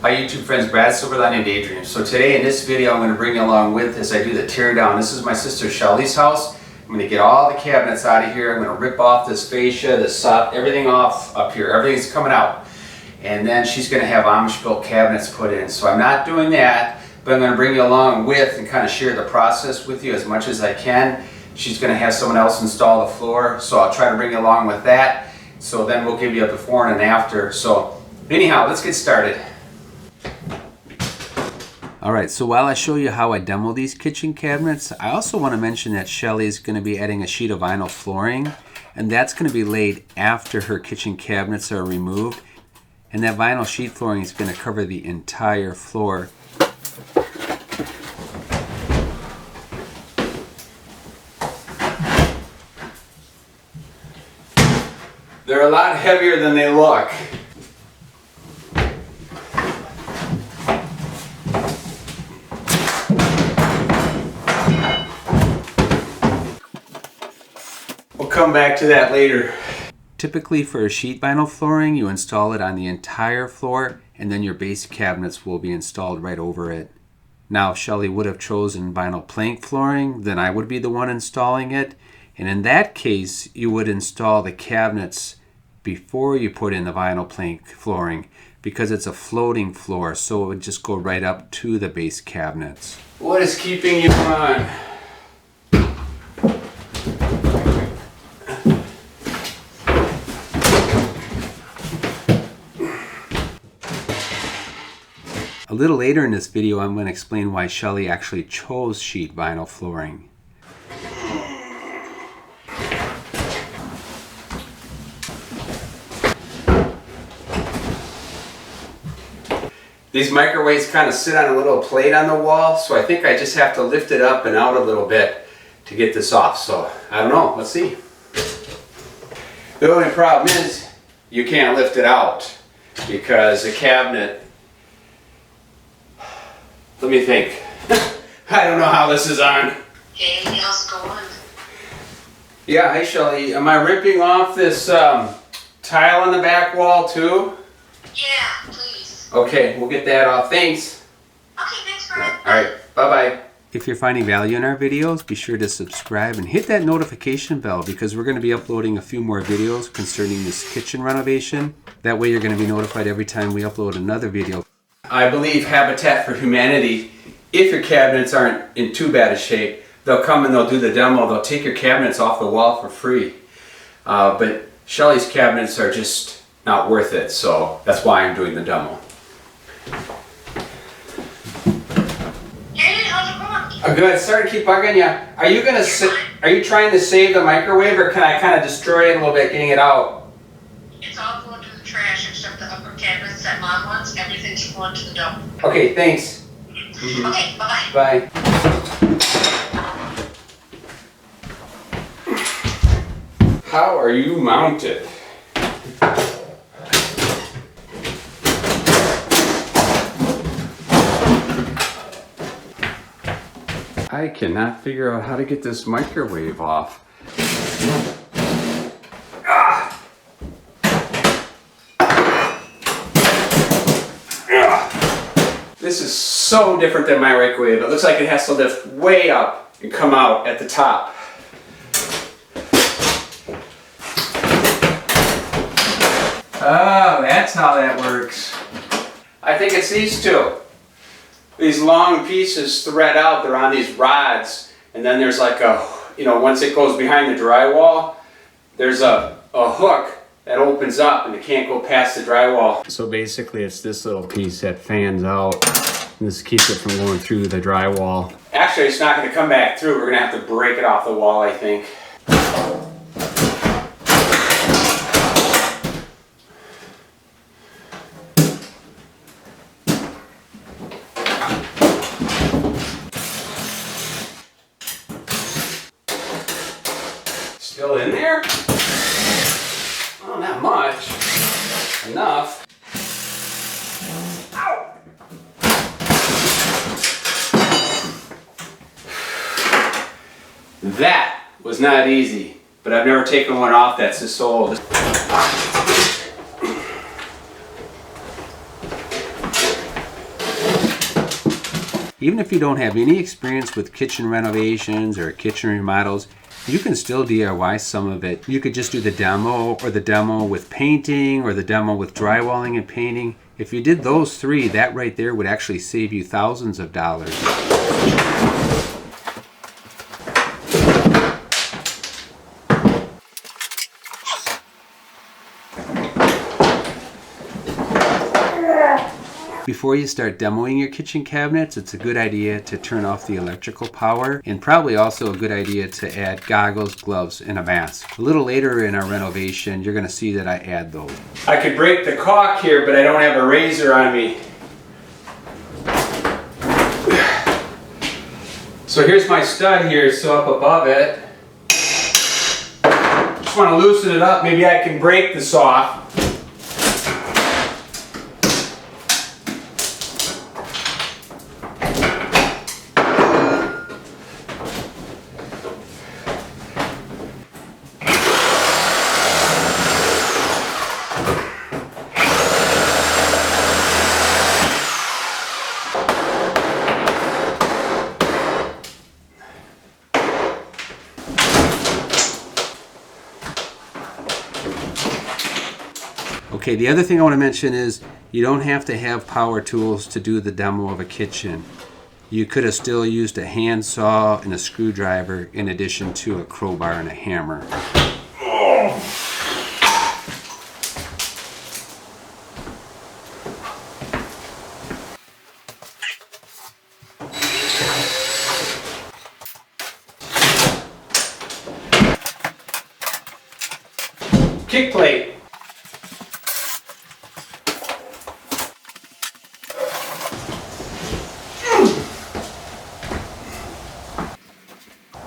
Hi YouTube friends, Brad Silverline and Daydream. So today in this video I'm going to bring you along with as I do the tear down. This is my sister Shelly's house. I'm going to get all the cabinets out of here. I'm going to rip off this fascia, this everything off up here. Everything's coming out. And then she's going to have Amish built cabinets put in. So I'm not doing that, but I'm going to bring you along with and kind of share the process with you as much as I can. She's going to have someone else install the floor, so I'll try to bring you along with that. So then we'll give you a before and an after. So anyhow, let's get started. Alright, so while I show you how I demo these kitchen cabinets, I also want to mention that Shelly is going to be adding a sheet of vinyl flooring, and that's going to be laid after her kitchen cabinets are removed, and that vinyl sheet flooring is going to cover the entire floor. They're a lot heavier than they look. We'll come back to that later. Typically for a sheet vinyl flooring, you install it on the entire floor and then your base cabinets will be installed right over it. Now if Shelly would have chosen vinyl plank flooring, then I would be the one installing it. And in that case, you would install the cabinets before you put in the vinyl plank flooring because it's a floating floor, so it would just go right up to the base cabinets. What is keeping you on? A little later in this video, I'm going to explain why Shelly actually chose sheet vinyl flooring. These microwaves kind of sit on a little plate on the wall, so I think I just have to lift it up and out a little bit to get this off. So I don't know, let's see. The only problem is you can't lift it out because the cabinet, let me think. I don't know how this is on. Hey, how's it going? Yeah, hi Shelly. Am I ripping off this tile on the back wall too? Yeah, please. Okay, we'll get that off. Thanks. Okay, thanks, Brad. Alright, bye-bye. If you're finding value in our videos, be sure to subscribe and hit that notification bell because we're going to be uploading a few more videos concerning this kitchen renovation. That way you're going to be notified every time we upload another video. I believe Habitat for Humanity, if your cabinets aren't in too bad a shape, they'll come and they'll do the demo. They'll take your cabinets off the wall for free. But Shelly's cabinets are just not worth it, so that's why I'm doing the demo. Hey, how's it going? Good. Sorry to keep bugging you. Are you trying to save the microwave, or can I kind of destroy it a little bit, getting it out? It's all going to the trash except the upper cabinets that Mom wants. Everything's going to the dump. Okay, thanks. Okay, bye-bye. Bye. How are you mounted? I cannot figure out how to get this microwave off. Ah! Ah! This is so different than my microwave. It looks like it has to lift way up and come out at the top. Oh, that's how that works. I think it's these two. These long pieces thread out, they're on these rods, and then there's like a, once it goes behind the drywall, there's a hook that opens up and it can't go past the drywall. So basically it's this little piece that fans out, and this keeps it from going through the drywall. Actually, it's not going to come back through. We're going to have to break it off the wall, I think. Still in there? Oh, not much. Enough. Ow! That was not easy, but I've never taken one off that's this old. Even if you don't have any experience with kitchen renovations or kitchen remodels, you can still DIY some of it. You could just do the demo, or the demo with painting, or the demo with drywalling and painting. If you did those three, that right there would actually save you thousands of dollars. Before you start demoing your kitchen cabinets, it's a good idea to turn off the electrical power, and probably also a good idea to add goggles, gloves, and a mask. A little later in our renovation, you're going to see that I add those. I could break the caulk here, but I don't have a razor on me. So here's my stud here, so up above it. Just want to loosen it up, maybe I can break this off. Okay, the other thing I want to mention is you don't have to have power tools to do the demo of a kitchen. You could have still used a hand saw and a screwdriver in addition to a crowbar and a hammer. Kick plate.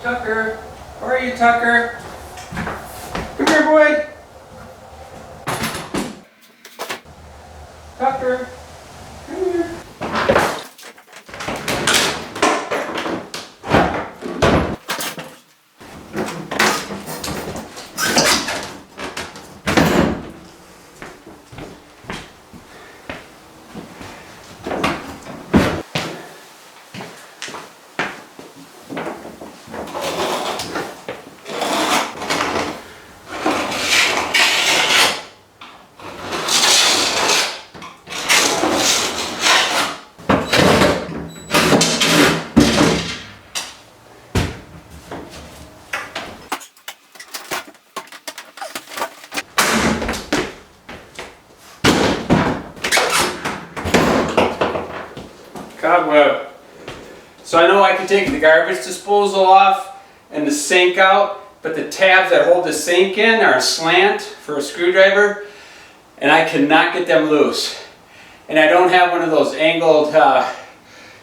Tucker, where are you, Tucker? Come here, boy. Tucker, come here. Cobweb. So I know I can take the garbage disposal off and the sink out, but the tabs that hold the sink in are slant for a screwdriver, and I cannot get them loose. And I don't have one of those angled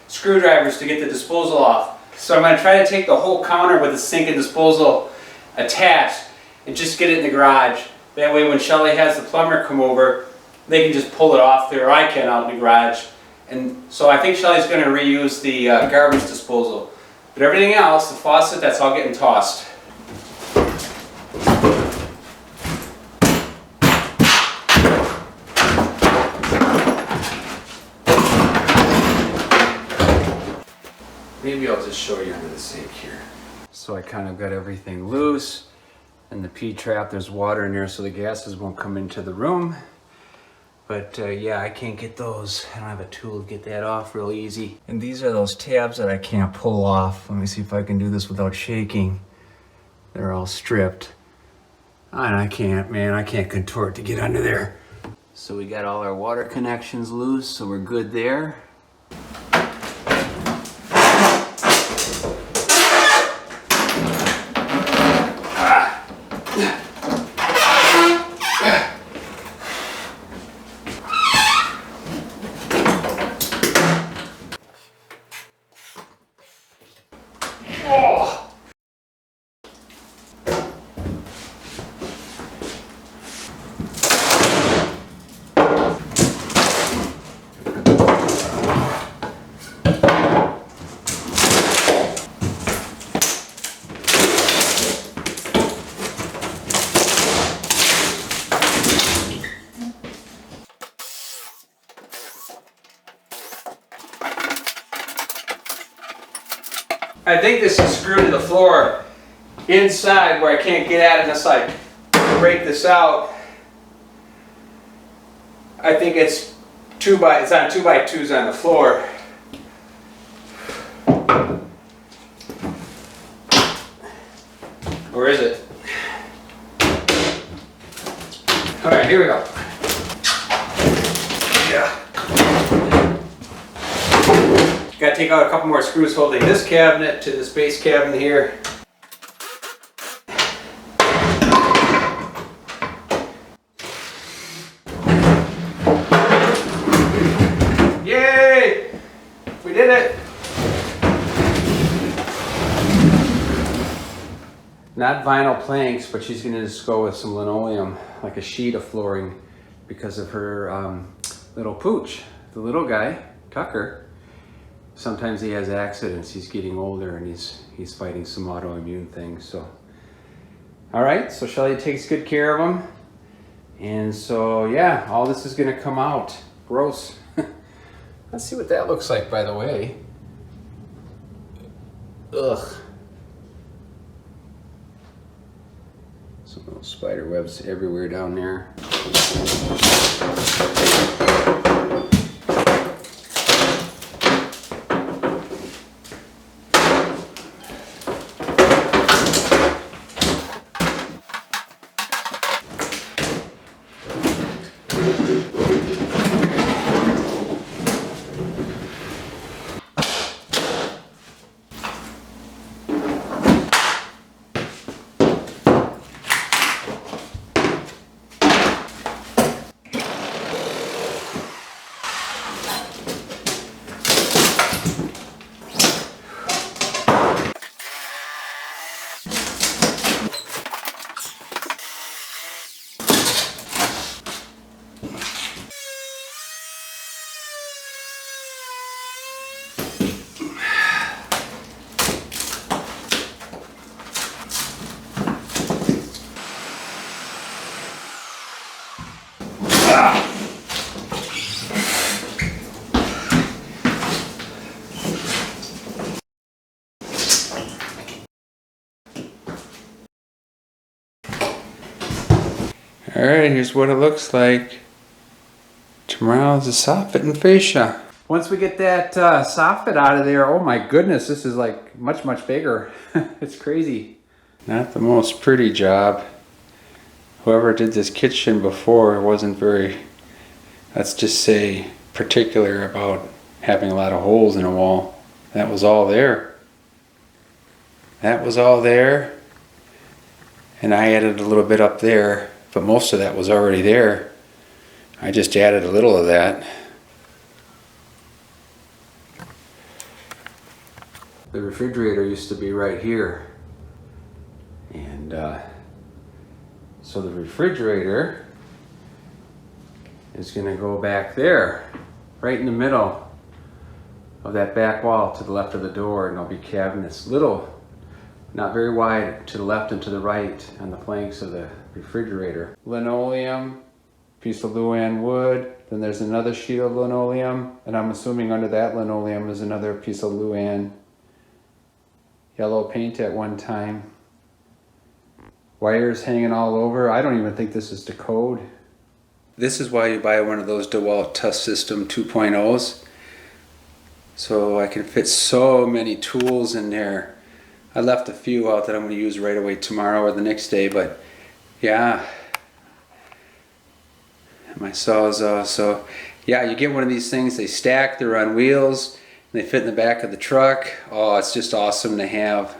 screwdrivers to get the disposal off. So I'm going to try to take the whole counter with the sink and disposal attached and just get it in the garage. That way when Shelly has the plumber come over, they can just pull it off there, or I can out in the garage. And so I think Shelly's going to reuse the garbage disposal. But everything else, the faucet, that's all getting tossed. Maybe I'll just show you under the sink here. So I kind of got everything loose. And the P-trap, there's water in there so the gases won't come into the room. But yeah, I can't get those. I don't have a tool to get that off real easy. And these are those tabs that I can't pull off. Let me see if I can do this without shaking. They're all stripped. And I can't, man, I can't contort to get under there. So we got all our water connections loose, so we're good there. I think this is screwed to the floor inside where I can't get at it unless I break this out. I think it's on 2x2s on the floor. Where is it? All right, here we go. Yeah. Got to take out a couple more screws holding this cabinet to this base cabinet here. Yay! We did it! Not vinyl planks, but she's going to just go with some linoleum, like a sheet of flooring, because of her little pooch. The little guy, Tucker, sometimes he has accidents. He's getting older and he's fighting some autoimmune things. So, all right, so Shelly takes good care of him. And so, yeah, all this is going to come out. Gross. Let's see what that looks like, by the way. Ugh. Some little spider webs everywhere down there. Alright, here's what it looks like. Tomorrow's the soffit and fascia. Once we get that soffit out of there, oh my goodness, this is like much, much bigger. It's crazy. Not the most pretty job. Whoever did this kitchen before wasn't very, let's just say, particular about having a lot of holes in a wall. That was all there. That was all there. And I added a little bit up there, but most of that was already there. I just added a little of that. The refrigerator used to be right here. And so the refrigerator is going to go back there, right in the middle of that back wall to the left of the door, and there'll be cabinets, little, not very wide, to the left and to the right on the flanks of the refrigerator. Linoleum, piece of Luan wood, then there's another sheet of linoleum, and I'm assuming under that linoleum is another piece of Luan. Yellow paint at one time. Wires hanging all over. I don't even think this is to code. This is why you buy one of those DeWalt Test System 2.0s. So I can fit so many tools in there. I left a few out that I'm going to use right away tomorrow or the next day, but yeah. My Sawzall. So yeah, you get one of these things, they stack, they're on wheels, and they fit in the back of the truck. Oh, it's just awesome to have.